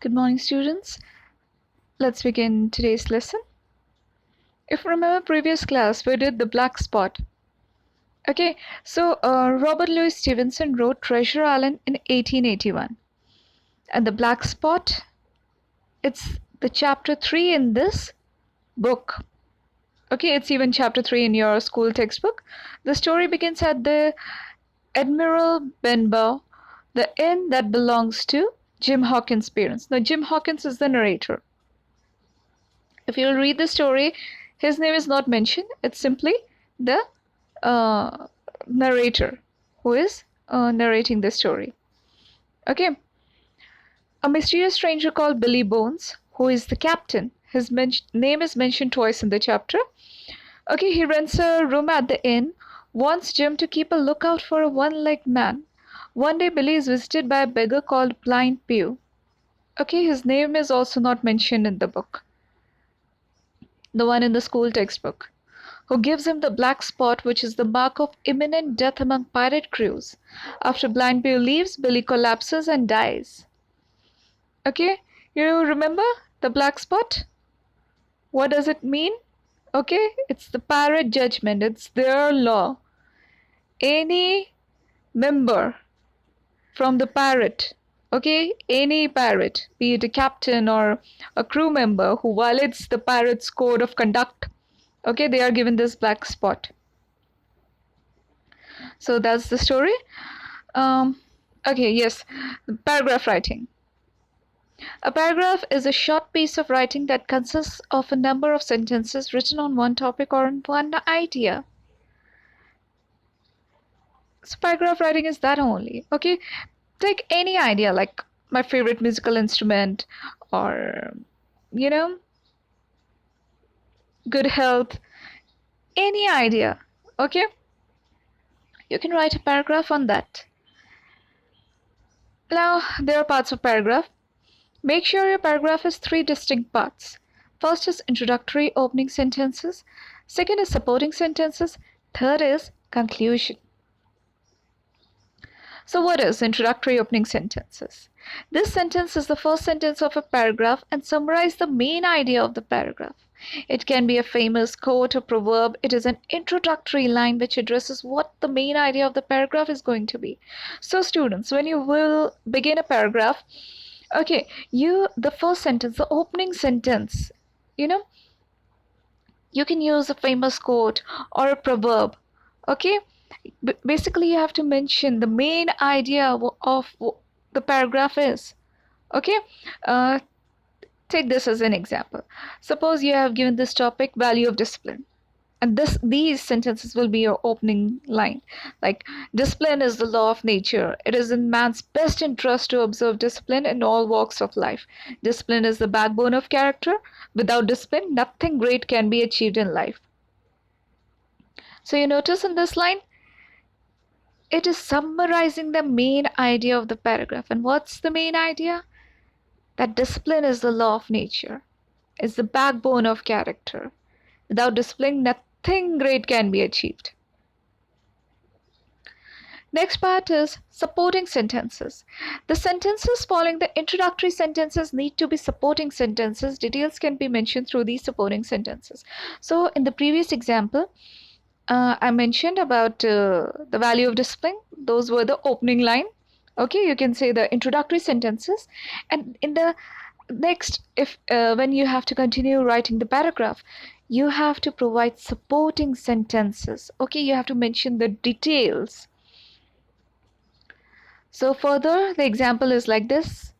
Good morning, students. Let's begin today's lesson. If you remember previous class, we did the black spot. Okay, so Robert Louis Stevenson wrote Treasure Island in 1881. And the black spot, it's the chapter 3 in this book. Okay, it's even chapter 3 in your school textbook. The story begins at the Admiral Benbow, the inn that belongs to Jim Hawkins' parents. Now, Jim Hawkins is the narrator. If you'll read the story, his name is not mentioned. It's simply the narrator who is narrating the story. Okay. A mysterious stranger called Billy Bones, who is the captain. His name is mentioned twice in the chapter. Okay, he rents a room at the inn, wants Jim to keep a lookout for a one-legged man. One day, Billy is visited by a beggar called Blind Pew. Okay, his name is also not mentioned in the book, the one in the school textbook, who gives him the black spot, which is the mark of imminent death among pirate crews. After Blind Pew leaves, Billy collapses and dies. Okay, you remember the black spot? What does it mean? Okay, it's the pirate judgment. It's their law. Any member from the pirate, okay, any pirate, be it a captain or a crew member who violates the pirate's code of conduct, okay, they are given this black spot. So that's the story. Okay, yes, paragraph writing. A paragraph is a short piece of writing that consists of a number of sentences written on one topic or on one idea. So paragraph writing is that only. Okay, take any idea like my favorite musical instrument, or good health, any idea. Okay, you can write a paragraph on that. Now there are parts of paragraph. Make sure your paragraph has 3 distinct parts. First is introductory opening sentences. Second is supporting sentences. Third is conclusion. So what is introductory opening sentences? This sentence is the first sentence of a paragraph and summarizes the main idea of the paragraph. It can be a famous quote or proverb. It is an introductory line which addresses what the main idea of the paragraph is going to be. So students, when you will begin a paragraph, okay, the first sentence, the opening sentence, you can use a famous quote or a proverb. Okay, basically you have to mention the main idea of the paragraph is. Okay, take this as an example. Suppose you have given this topic, value of discipline, and these sentences will be your opening line, like discipline is the law of nature. It is in man's best interest to observe discipline in all walks of life. Discipline is the backbone of character. Without discipline, nothing great can be achieved in life. So you notice in this line, it is summarizing the main idea of the paragraph. And what's the main idea? That discipline is the law of nature. It's the backbone of character. Without discipline, nothing great can be achieved. Next part is supporting sentences. The sentences following the introductory sentences need to be supporting sentences. Details can be mentioned through these supporting sentences. So in the previous example, I mentioned about the value of discipline. Those were the opening line. Okay, you can say the introductory sentences. And in the next, when you have to continue writing the paragraph, you have to provide supporting sentences. Okay, you have to mention the details. So further, the example is like this.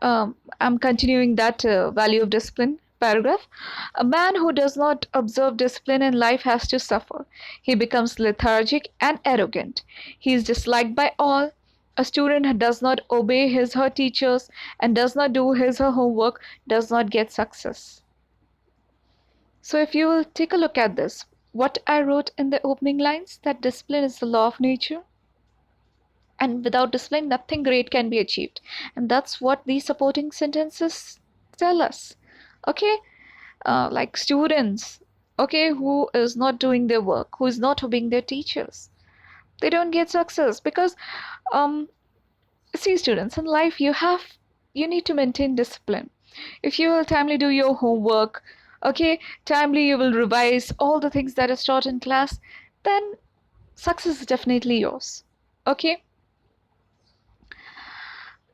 I'm continuing that value of discipline paragraph. A man who does not observe discipline in life has to suffer. He becomes lethargic and arrogant. He is disliked by all. A student who does not obey his or her teachers and does not do his or her homework does not get success. So if you will take a look at this, what I wrote in the opening lines, that discipline is the law of nature. And without discipline, nothing great can be achieved. And that's what these supporting sentences tell us. Okay, like students, okay, who is not doing their work, who is not obeying their teachers, they don't get success because, see students, in life you have you need to maintain discipline. If you will timely do your homework, okay, timely you will revise all the things that is taught in class, then success is definitely yours. Okay.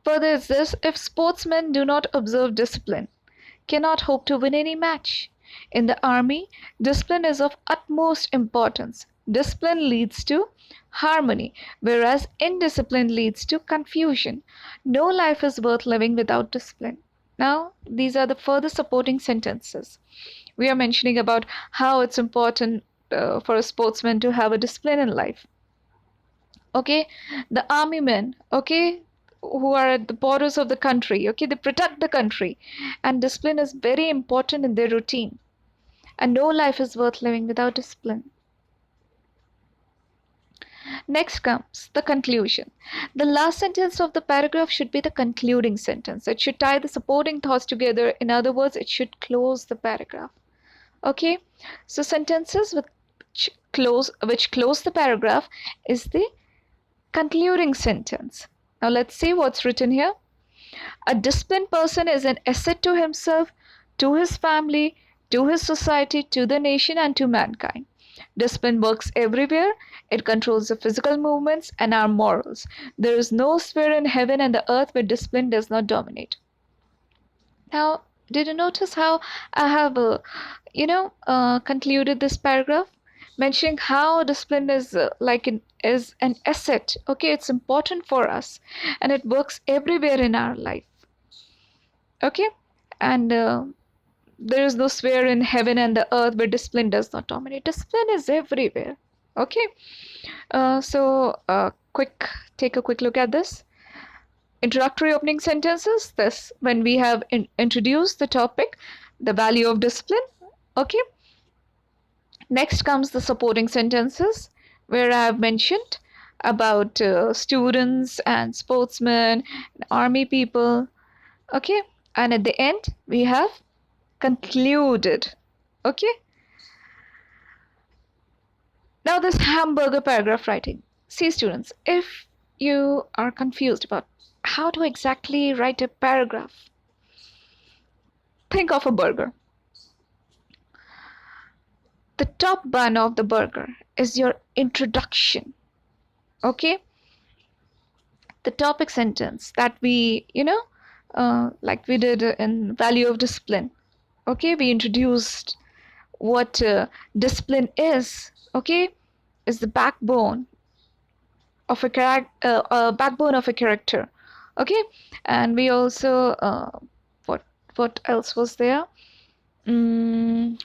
Further is this: if sportsmen do not observe discipline, cannot hope to win any match. In the army, discipline is of utmost importance. Discipline leads to harmony, whereas indiscipline leads to confusion. No life is worth living without discipline. Now, these are the further supporting sentences. We are mentioning about how it's important for a sportsman to have a discipline in life. Okay, the army men, okay, who are at the borders of the country, okay, they protect the country, and discipline is very important in their routine, and no life is worth living without discipline. Next comes the conclusion. The last sentence of the paragraph should be the concluding sentence. It should tie the supporting thoughts together. In other words, it should close the paragraph. Okay, so sentences which close the paragraph is the concluding sentence. Now let's see what's written here. A disciplined person is an asset to himself, to his family, to his society, to the nation, and to mankind. Discipline works everywhere. It controls the physical movements and our morals. There is no sphere in heaven and the earth where discipline does not dominate. Now, did you notice how I have, concluded this paragraph, mentioning how discipline is is an asset. Okay, it's important for us, and it works everywhere in our life. Okay, and there is no sphere in heaven and the earth where discipline does not dominate. Discipline is everywhere. Okay, quick, take a quick look at this. Introductory opening sentences. This when we have introduced the topic, the value of discipline. Okay. Next comes the supporting sentences, where I have mentioned about students and sportsmen, and army people. Okay, and at the end we have concluded. Okay. Now this hamburger paragraph writing. See students, if you are confused about how to exactly write a paragraph, think of a burger. The top bun of the burger is your introduction. Okay, the topic sentence that we like we did in value of discipline. Okay, we introduced what discipline is. Okay, is the backbone of backbone of a character. Okay, and we also what else was there?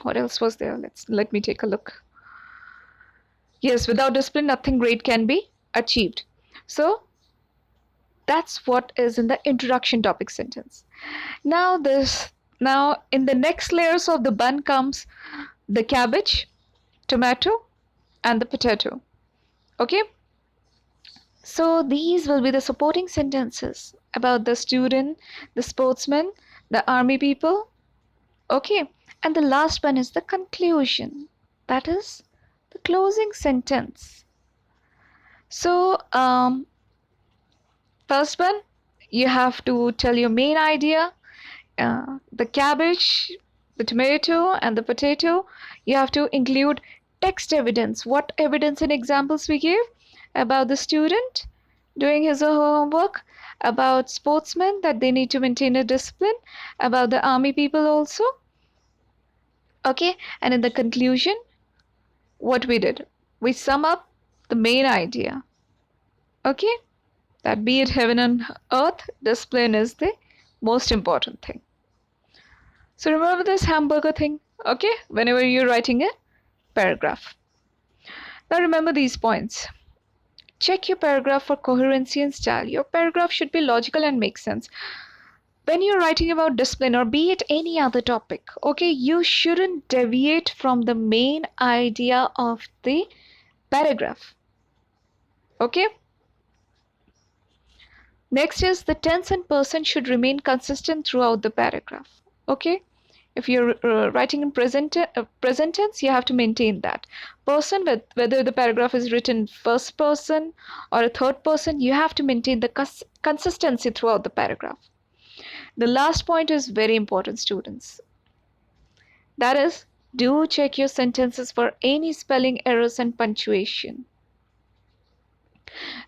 What else was there? Let me take a look. Yes, without discipline, nothing great can be achieved. So that's what is in the introduction topic sentence. Now in the next layers of the bun comes the cabbage, tomato, and the potato. Okay. So these will be the supporting sentences about the student, the sportsman, the army people. Okay. And the last one is the conclusion. That is the closing sentence. So first one, you have to tell your main idea. The cabbage, the tomato, and the potato. You have to include text evidence. What evidence and examples we gave about the student doing his or her homework, about sportsmen that they need to maintain a discipline, about the army people also. Okay, and in the conclusion, what we did, we sum up the main idea. Okay, that be it heaven and earth, discipline is the most important thing. So remember this hamburger thing, okay, whenever you're writing a paragraph. Now remember these points. Check your paragraph for coherency and style. Your paragraph should be logical and make sense. When you're writing about discipline or be it any other topic, okay, you shouldn't deviate from the main idea of the paragraph. Okay. Next is the tense and person should remain consistent throughout the paragraph. Okay. If you're writing in present tense, you have to maintain that. Person, whether the paragraph is written first person or a third person, you have to maintain the consistency throughout the paragraph. The last point is very important, students. That is, do check your sentences for any spelling errors and punctuation.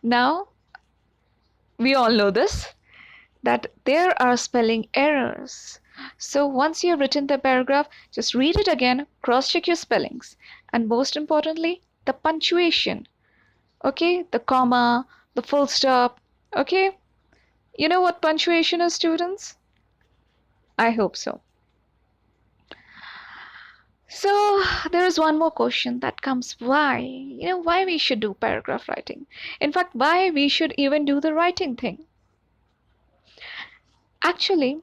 Now, we all know this, that there are spelling errors. So once you have written the paragraph, just read it again, cross check your spellings, and most importantly, the punctuation. Okay, the comma, the full stop. Okay, you know what punctuation is, students? I hope so. So there is one more question that comes, why? Why we should do paragraph writing. In fact, why we should even do the writing thing. Actually,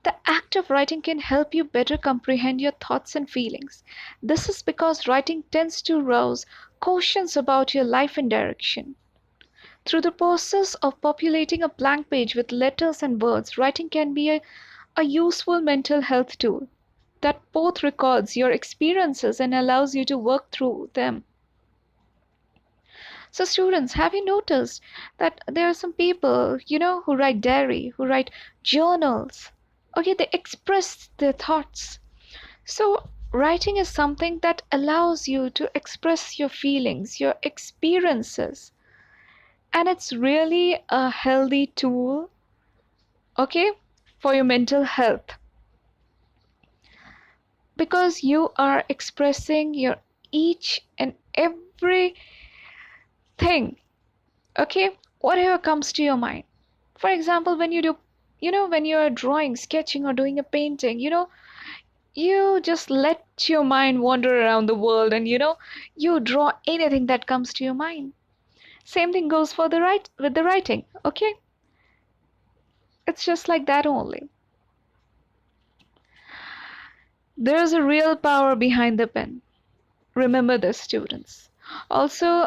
the act of writing can help you better comprehend your thoughts and feelings. This is because writing tends to rouse questions about your life and direction. Through the process of populating a blank page with letters and words, writing can be a useful mental health tool that both records your experiences and allows you to work through them. So, students, have you noticed that there are some people, who write diary, who write journals? Okay, they express their thoughts. So, writing is something that allows you to express your feelings, your experiences, and it's really a healthy tool, okay, for your mental health because you are expressing your each and every thing, okay, whatever comes to your mind. For example, when you do, when you're drawing, sketching, or doing a painting, you just let your mind wander around the world and you draw anything that comes to your mind. Same thing goes for the right with the writing, okay? It's just like that only. There's a real power behind the pen. Remember this, students. Also,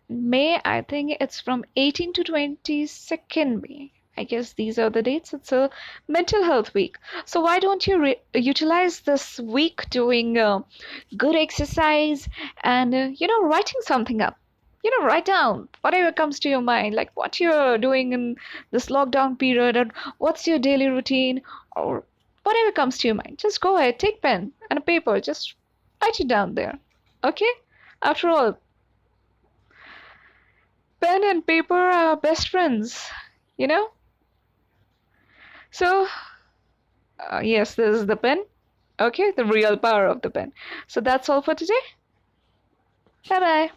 May, I think it's from 18 to 22nd May. I guess these are the dates. It's a mental health week. So why don't you utilize this week doing good exercise and writing something up. Write down whatever comes to your mind, like what you're doing in this lockdown period, and what's your daily routine, or whatever comes to your mind. Just go ahead, take pen and a paper, just write it down there. Okay? After all, pen and paper are best friends, you know? So, yes, this is the pen. Okay, the real power of the pen. So that's all for today. Bye bye.